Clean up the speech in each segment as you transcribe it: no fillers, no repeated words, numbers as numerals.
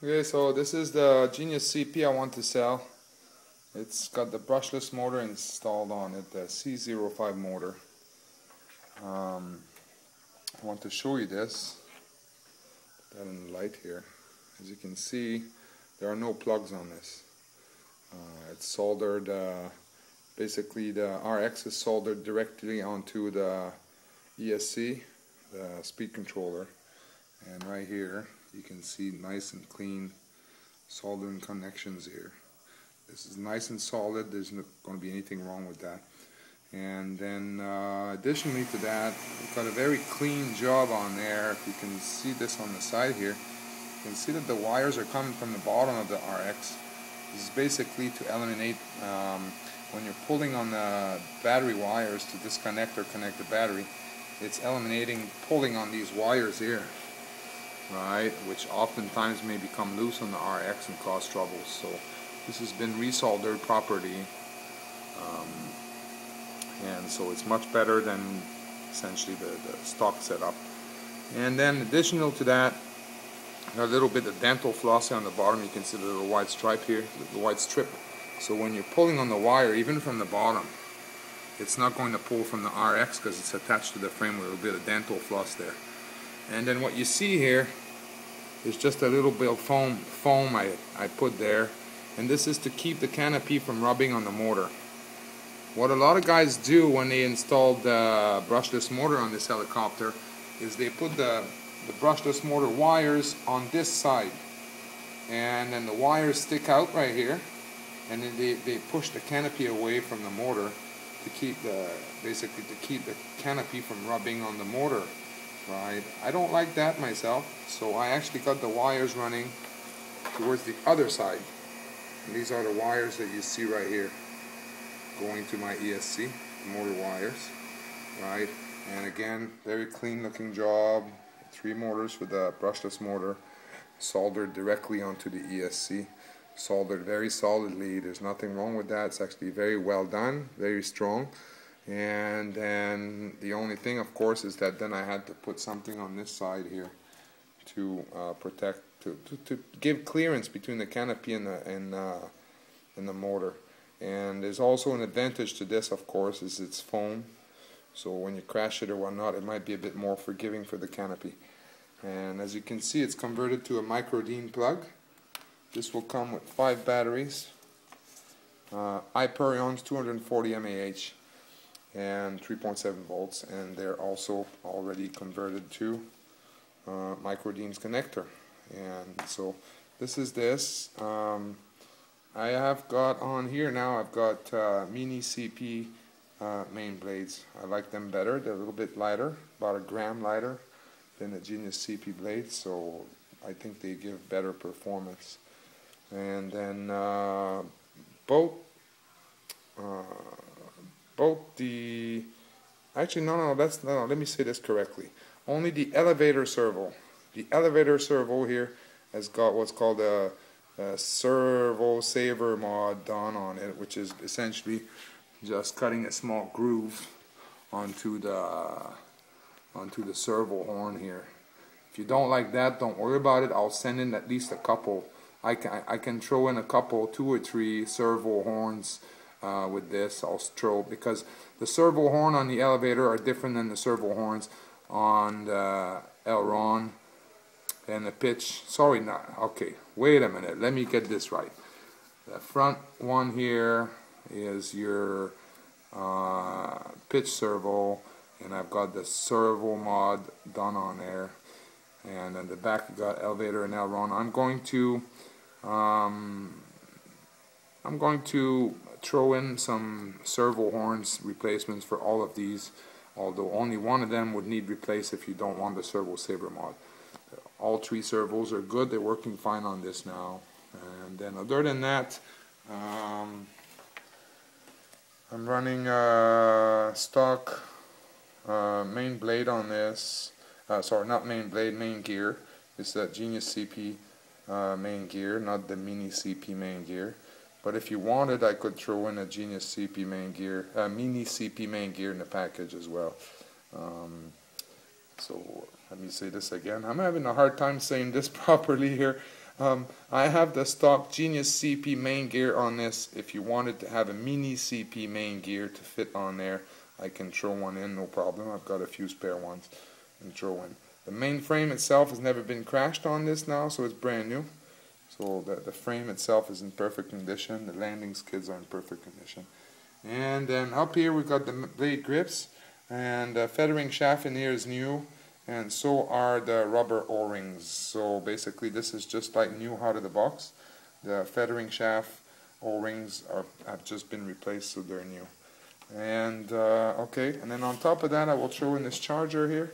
Okay, so this is the Genius CP I want to sell. It's got the brushless motor installed on it, the C05 motor. I want to show you this. Put that in the light here. As you can see, there are no plugs on this. It's soldered, basically the RX is soldered directly onto the ESC, the speed controller. And right here, you can see nice and clean soldering connections here. This is nice and solid. There's not going to be anything wrong with that. And then additionally to that, we've got a very clean job on there. If you can see this on the side here, you can see that the wires are coming from the bottom of the RX. This is basically to eliminate when you're pulling on the battery wires to disconnect or connect the battery, it's eliminating pulling on these wires here, right, which oftentimes may become loose on the RX and cause troubles. So this has been resoldered properly, and so it's much better than essentially the stock setup. And then additional to that, a little bit of dental floss on the bottom. You can see the little white stripe here, the white strip. So when you're pulling on the wire, even from the bottom, it's not going to pull from the RX because it's attached to the frame with a little bit of dental floss there. And then what you see here is just a little bit of foam I put there, and this is to keep the canopy from rubbing on the motor. What a lot of guys do when they install the brushless motor on this helicopter is they put the brushless motor wires on this side, and then the wires stick out right here, and then they push the canopy away from the motor to keep basically to keep the canopy from rubbing on the motor. Right, I don't like that myself, so I actually got the wires running towards the other side. And these are the wires that you see right here, going to my ESC, motor wires, right? And again, very clean looking job. 3 motors with the brushless motor, soldered directly onto the ESC, soldered very solidly. There's nothing wrong with that. It's actually very well done, very strong. And then the only thing, of course, is that then I had to put something on this side here to protect, to give clearance between the canopy and the motor. And there's also an advantage to this, of course, is it's foam. So when you crash it or whatnot, it might be a bit more forgiving for the canopy. And as you can see, it's converted to a microDIN plug. This will come with 5 batteries, Hyperions 240 mAh. And 3.7 volts, and they're also already converted to microDIN's connector. And so this is this. I have got on here now, I've got Mini CP main blades. I like them better. They're a little bit lighter, about a gram lighter than the Genius CP blades, so I think they give better performance. And then both the, actually no, let me say this correctly. Only the elevator servo. The elevator servo here has got what's called a servo saver mod done on it, which is essentially just cutting a small groove onto the servo horn here. If you don't like that, don't worry about it. I'll send in at least a couple. I can throw in a couple, 2 or 3 servo horns with this. I'll throw, because the servo horn on the elevator are different than the servo horns on the aileron and the pitch. Sorry, not okay. Wait a minute. Let me get this right. The front one here is your pitch servo, and I've got the servo mod done on there. And then the back you got elevator and aileron. I'm going to throw in some servo horns replacements for all of these, although only one of them would need replaced if you don't want the servo saver mod. All 3 servos are good. They're working fine on this now. And then other than that, I'm running stock main blade on this. Sorry, not main blade, main gear. It's that Genius CP main gear, not the Mini CP main gear. But if you wanted, I could throw in a Genius CP main gear, Mini CP main gear in the package as well. So let me say this again. I'm having a hard time saying this properly here. I have the stock Genius CP main gear on this. If you wanted to have a mini CP main gear to fit on there, I can throw one in, no problem. I've got a few spare ones and throw in. The main frame itself has never been crashed on this now, so it's brand new. So the frame itself is in perfect condition. The landing skids are in perfect condition. And then up here we've got the blade grips, and the feathering shaft in here is new, and so are the rubber O-rings. So basically this is just like new out of the box. The feathering shaft O-rings have just been replaced, so they're new. And okay, and then on top of that I will throw in this charger here.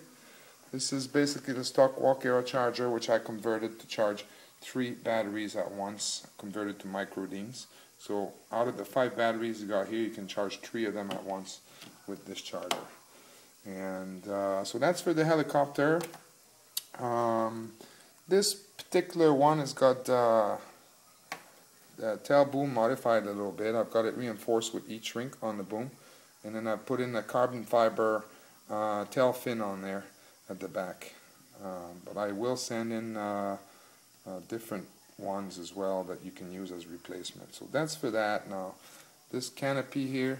This is basically the stock Walkera charger, which I converted to charge 3 batteries at once, converted to micro DINs. So out of the 5 batteries you got here, you can charge 3 of them at once with this charger. And so that's for the helicopter. This particular one has got the tail boom modified a little bit. I've got it reinforced with E-shrink on the boom, and then I've put in the carbon fiber tail fin on there at the back. But I will send in different ones as well that you can use as replacement. So that's for that. Now this canopy here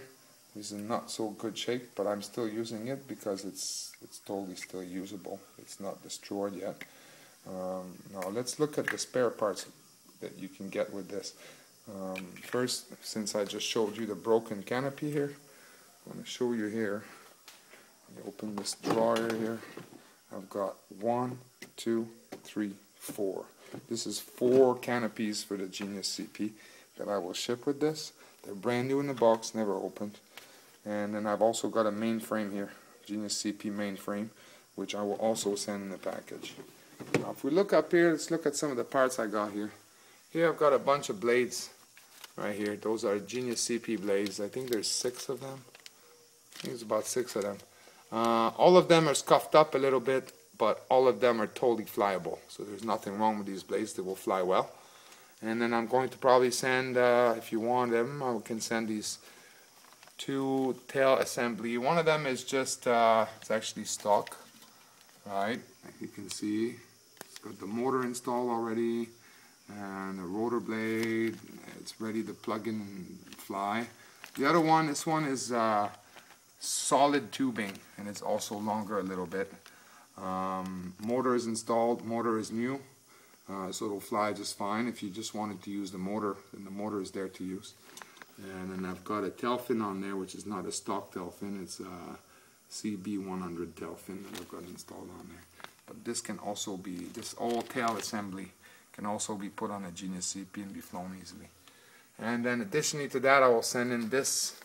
is in not so good shape, but I'm still using it because it's totally still usable. It's not destroyed yet. Now let's look at the spare parts that you can get with this. First, since I just showed you the broken canopy here, I'm going to show you here. I open this drawer here. I've got 1, 2, 3, 4. This is 4 canopies for the Genius CP that I will ship with this. They're brand new in the box, never opened. And then I've also got a main frame here, Genius CP main frame, which I will also send in the package. Now if we look up here, let's look at some of the parts I got here. Here I've got a bunch of blades right here. Those are Genius CP blades. I think there's 6 of them. I think it's about 6 of them. All of them are scuffed up a little bit, but all of them are totally flyable. So there's nothing wrong with these blades. They will fly well. And then I'm going to probably send, if you want them, I can send these 2 tail assembly. One of them is just, it's actually stock, right? Like you can see, it's got the motor installed already, and the rotor blade. It's ready to plug in and fly. The other one, this one is solid tubing, and it's also longer a little bit. Motor is installed, motor is new, so it'll fly just fine. If you just wanted to use the motor, then the motor is there to use. And then I've got a tail fin on there, which is not a stock tail fin, it's a CB100 tail fin that I've got installed on there. But this can also be, this all tail assembly can also be put on a Genius CP and be flown easily. And then additionally to that, I will send in this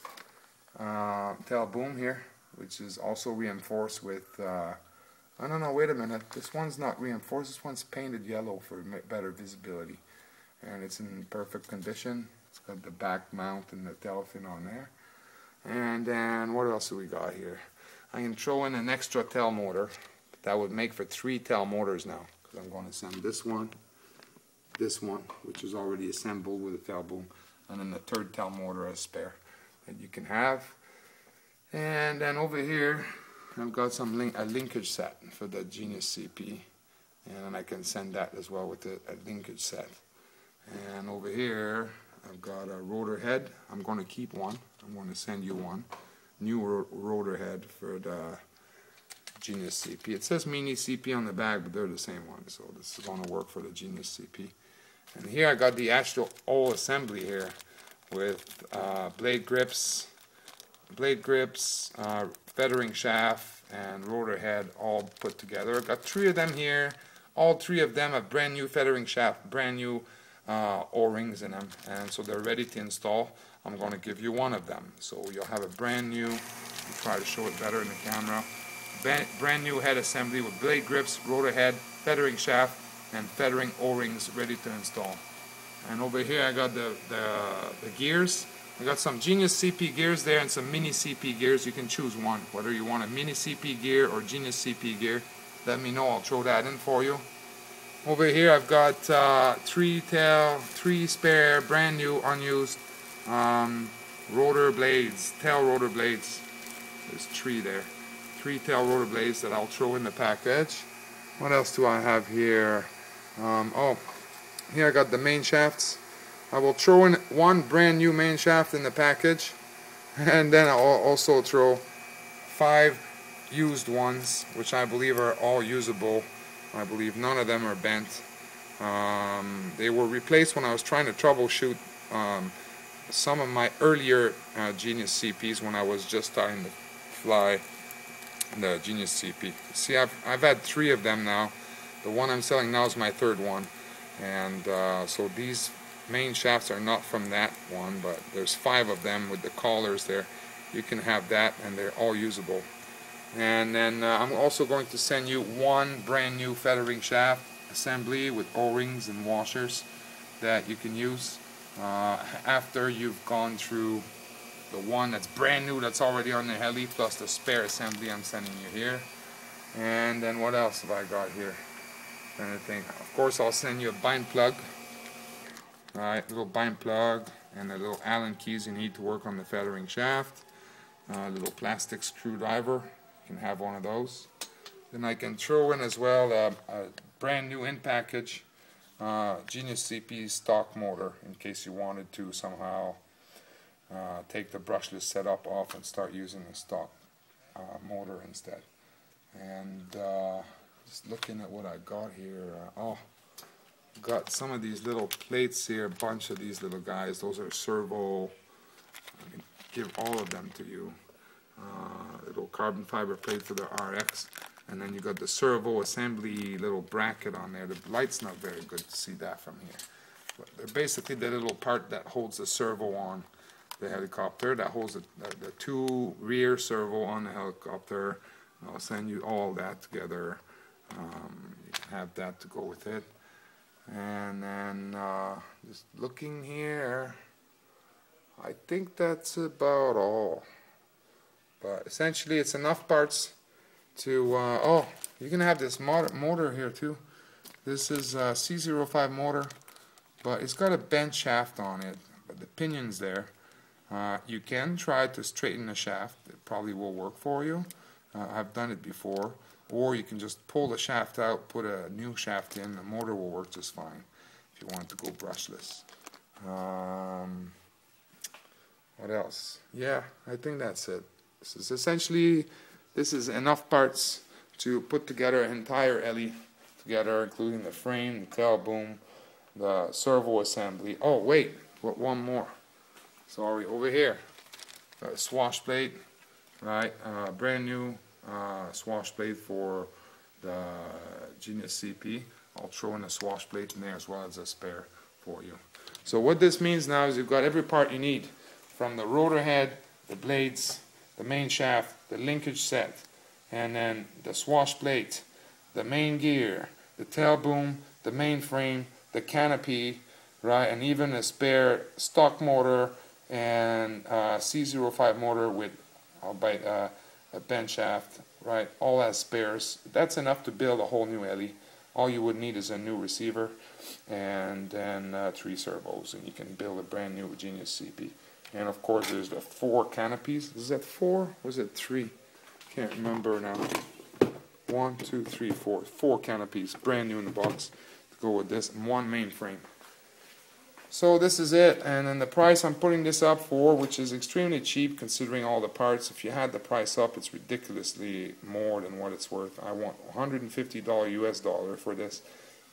tail boom here, which is also reinforced with I don't know, wait a minute, this one's not reinforced, this one's painted yellow for better visibility, and it's in perfect condition. It's got the back mount and the tail fin on there. And then what else do we got here? I can throw in an extra tail motor. That would make for 3 tail motors now, because I'm going to send this one, which is already assembled with a tail boom, and then the 3rd tail motor as spare that you can have. And then over here I've got some a linkage set for the Genius CP, and I can send that as well with a linkage set. And over here I've got a rotor head. I'm going to keep one. I'm going to send you one. New rotor head for the Genius CP. It says Mini CP on the back, but they're the same one, so this is going to work for the Genius CP. And here I got the actual whole assembly here with blade grips, feathering shaft, and rotor head all put together. I've got 3 of them here. All 3 of them have brand new feathering shaft, brand new O-rings in them, and so they're ready to install. I'm going to give you one of them, so you'll have a brand new, try to show it better in the camera, brand new head assembly with blade grips, rotor head, feathering shaft, and feathering O-rings ready to install. And over here I got the gears. I got some Genius CP gears there and some Mini CP gears. You can choose one, whether you want a Mini CP gear or Genius CP gear. Let me know, I'll throw that in for you. Over here I've got 3 spare, brand new, unused rotor blades, tail rotor blades. There's 3 there. 3 tail rotor blades that I'll throw in the package. What else do I have here? Oh, Here I got the main shafts. I will throw in one brand new main shaft in the package, and then I'll also throw 5 used ones, which I believe are all usable. I believe none of them are bent. They were replaced when I was trying to troubleshoot some of my earlier Genius CPs when I was just starting to fly the Genius CP. See, I've had 3 of them now. The one I'm selling now is my 3rd one, and so these main shafts are not from that one, but there's 5 of them with the collars there. You can have that, and they're all usable. And then I'm also going to send you one brand new feathering shaft assembly with O-rings and washers that you can use after you've gone through the one that's brand new that's already on the heli, plus the spare assembly I'm sending you here. And then what else have I got here? Anything? Of course, I'll send you a bind plug. Alright, little bind plug and the little Allen keys you need to work on the feathering shaft. A little plastic screwdriver. You can have one of those. Then I can throw in as well a brand new in package Genius CP stock motor in case you wanted to somehow take the brushless setup off and start using the stock motor instead. And just looking at what I got here, got some of these little plates here, a bunch of these little guys. Those are servo. I can give all of them to you. Little carbon fiber plate for the RX, and then you got the servo assembly little bracket on there. The light's not very good to see that from here, but they're basically the little part that holds the servo on the helicopter, that holds the 2 rear servo on the helicopter. I'll send you all that together. You can have that to go with it. And then just looking here, I think that's about all. But essentially it's enough parts to, oh, you can have this motor here too. This is a C05 motor, but it's got a bent shaft on it, but the pinion's there. You can try to straighten the shaft. It probably will work for you. I've done it before. Or you can just pull the shaft out, put a new shaft in, the motor will work just fine if you want to go brushless. What else? Yeah, I think that's it. This is essentially, this is enough parts to put together an entire heli together, including the frame, the tail boom, the servo assembly. Oh wait, one more. Sorry, over here. Swash plate, right? Brand new swash plate for the Genius CP. I'll throw in a swash plate in there as well as a spare for you. So what this means now is you've got every part you need, from the rotor head, the blades, the main shaft, the linkage set, and then the swash plate, the main gear, the tail boom, the main frame, the canopy, right, and even a spare stock motor and C05 motor with a bent shaft, right, all as spares. That's enough to build a whole new heli. All you would need is a new receiver and then 3 servos, and you can build a brand new Genius CP. And of course there's the 4 canopies. Is that 4? Or is it 3? Can't remember now. 1, 2, 3, 4. 4 canopies, brand new in the box to go with this, and 1 main frame. So this is it, and then the price I'm putting this up for, which is extremely cheap considering all the parts. If you had the price up, it's ridiculously more than what it's worth. I want $150 US dollar for this,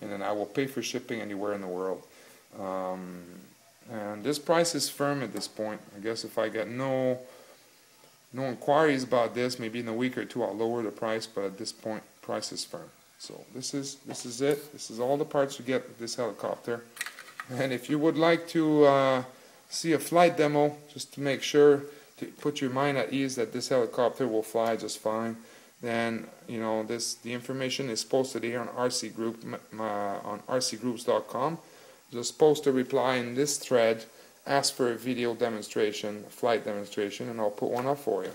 and then I will pay for shipping anywhere in the world. And this price is firm at this point. I guess if I get no inquiries about this, maybe in a week or 2 I'll lower the price, but at this point, price is firm. So this is it. This is all the parts you get with this helicopter. And if you would like to see a flight demo, just to make sure to put your mind at ease that this helicopter will fly just fine, then you know the information is posted here on RC Group on rcgroups.com. Just post a reply in this thread, ask for a video demonstration, a flight demonstration, and I'll put one up for you.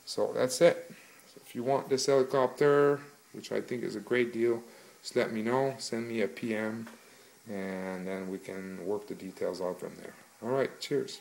So that's it. So if you want this helicopter, which I think is a great deal, just let me know, send me a PM, and then we can work the details out from there. Alright, cheers.